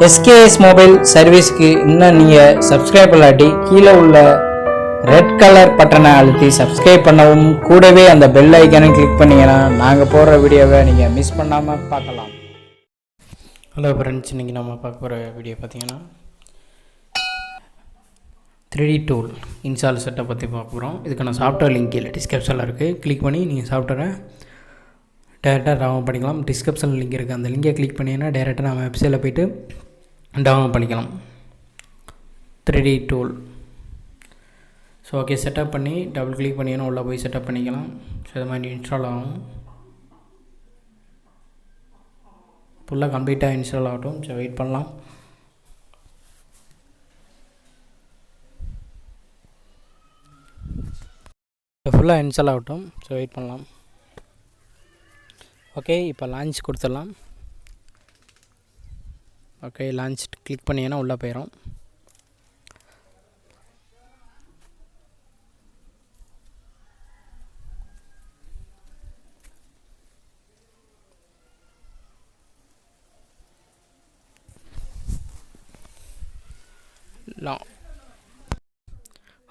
SKS mobile சர்வீஸ்க்கு இன்னும் நீங்கள் சப்ஸ்கிரைப் பண்ணாட்டி கீழே உள்ள ரெட் கலர் பட்டனை அழுத்தி சப்ஸ்கிரைப் பண்ணவும், கூடவே அந்த பெல் ஐக்கானை கிளிக் பண்ணிங்கன்னா நாங்கள் போடுற வீடியோவை நீங்கள் மிஸ் பண்ணாமல் பார்க்கலாம். ஹலோ ஃப்ரெண்ட்ஸ், இன்றைக்கி நம்ம பார்க்க போகிற வீடியோ பார்த்தீங்கன்னா 3D டூல் இன்ஸ்டால் செட்டை பற்றி பார்க்க போகிறோம். இதுக்கான சாஃப்ட்வேர் லிங்க் இல்லை டிஸ்கிரிப்ஷனில் இருக்குது. கிளிக் பண்ணி நீங்கள் சாஃப்ட்வேரை டேரெக்டாக டவுன்லோட் பண்ணிக்கலாம். டிஸ்கிரிப்ஷனில் லிங்க் இருக்குது, அந்த லிங்கை கிளிக் பண்ணிங்கன்னா டேரெக்டாக நம்ம வெப்சைட்டில் போய்ட்டு டவுன்லோட் பண்ணிக்கலாம் 3D tool. So okay, setup பண்ணி டபுள் கிளிக் பண்ணிங்கன்னா உள்ளே போய் செட்டப் பண்ணிக்கலாம். ஸோ இது மாதிரி இன்ஸ்டால் ஆகும், ஃபுல்லாக கம்ப்ளீட்டாக இன்ஸ்டால் ஆகட்டும். ஸோ வெயிட் பண்ணலாம். ஃபுல்லாக இன்ஸ்டால் ஆகட்டும். ஸோ வெயிட் பண்ணலாம். ஓகே, இப்போ லான்ச் கொடுத்துடலாம். ஓகே, லான்ச் கிளிக் பண்ணிங்கன்னா உள்ளே போயிடும்.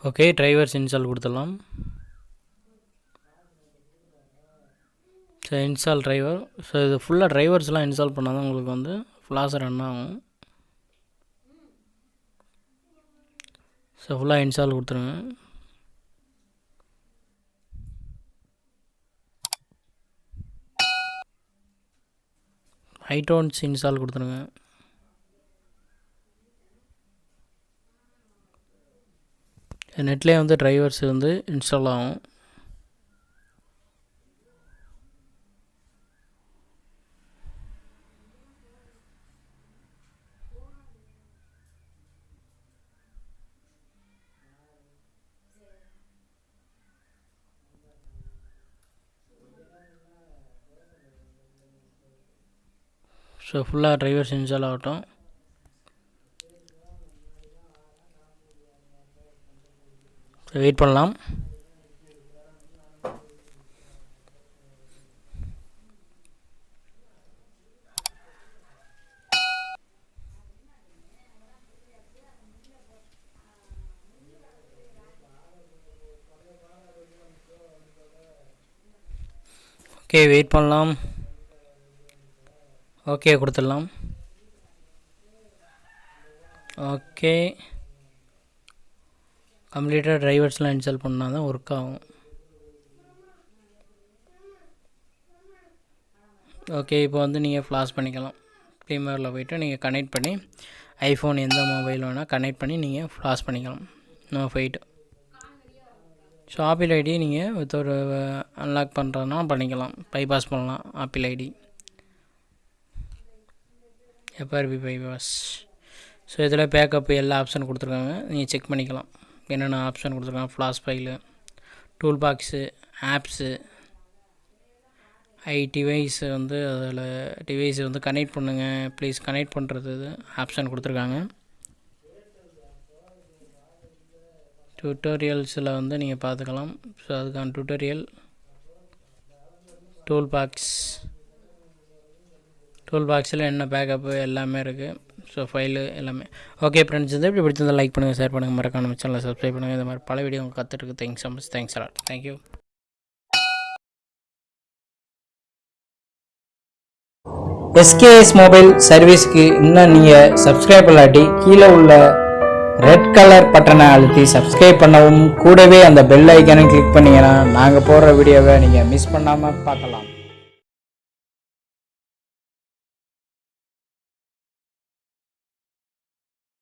ஓகே, டிரைவர்ஸ் இன்ஸ்டால் கொடுத்துடலாம். So install driver. ஸோ இது ஃபுல்லாக டிரைவர்ஸ்லாம் இன்ஸ்டால் பண்ணால் தான் உங்களுக்கு வந்து ஃப்ளாஷ் ரன் ஆகும். ஸோ ஃபுல்லாக இன்ஸ்டால் கொடுத்துருங்க. ஐடோன்ஸ் இன்ஸ்டால் கொடுத்துருங்க. நெட்லேயே வந்து டிரைவர்ஸ் வந்து இன்ஸ்டால் ஆகும். ஸோ ஃபுல்லாக டிரைவர்ஸ் இன்ஸ்டால் ஆகட்டும். வெயிட் பண்ணலாம். ஓகே, வெயிட் பண்ணலாம். ஓகே கொடுத்துடலாம். ஓகே, கம்ப்ளீட்டாக டிரைவர்ஸ்லாம் இன்ஸ்டால் பண்ணால் தான் ஒர்க் ஆகும். ஓகே, இப்போ வந்து நீங்கள் ஃப்ளாஷ் பண்ணிக்கலாம். ப்ரீமியரில் போய்ட்டு நீங்கள் கனெக்ட் பண்ணி ஐஃபோன் எந்த மொபைல் வேணால் கனெக்ட் பண்ணி நீங்கள் ஃப்ளாஷ் பண்ணிக்கலாம். No fight. So Apple ID நீங்கள் வித் ஒரு அன்லாக் பண்ணுறதுனா பண்ணிக்கலாம், பைபாஸ் பண்ணலாம் Apple ID. FRP bypass. So இதில் பேக்கப் எல்லா ஆப்ஷன் கொடுத்துருக்காங்க, நீங்கள் செக் பண்ணிக்கலாம் என்னென்ன ஆப்ஷன் கொடுத்துருக்காங்க. Flash file, tool box, apps, device வந்து அதில் டிவைஸை வந்து கனெக்ட் பண்ணுங்கள் ப்ளீஸ் கனெக்ட் பண்ணுறது ஆப்ஷன் கொடுத்துருக்காங்க. டுட்டோரியல்ஸில் வந்து நீங்கள் பார்த்துக்கலாம். ஸோ அதுக்கான டுட்டோரியல், டூல் பாக்ஸில் என்ன பேக்கப்பு எல்லாமே இருக்குது. ஸோ ஃபைலு எல்லாமே ஓகே. ஃப்ரெண்ட்ஸ் வந்து இப்படி பிடிச்சிருந்தால் லைக் பண்ணுங்கள், ஷேர் பண்ணுங்கள், மறக்காம நம்ம சேனலை சப்ஸ்கிரைப் பண்ணுங்கள். இந்த மாதிரி பல வீடியோ கற்றுட்டு thanks so much. Thanks a lot. Thank you. SKS mobile சர்வீஸ்க்கு இன்னும் நீங்கள் சப்ஸ்கிரைப் பண்ணாட்டி கீழே உள்ள ரெட் கலர் பட்டனை அழுத்தி சப்ஸ்கிரைப் பண்ணவும், கூடவே அந்த பெல் ஐக்கானை கிளிக் பண்ணிங்கன்னா நாங்கள் போடுற வீடியோவை நீங்கள் மிஸ் பண்ணாமல் பார்க்கலாம்.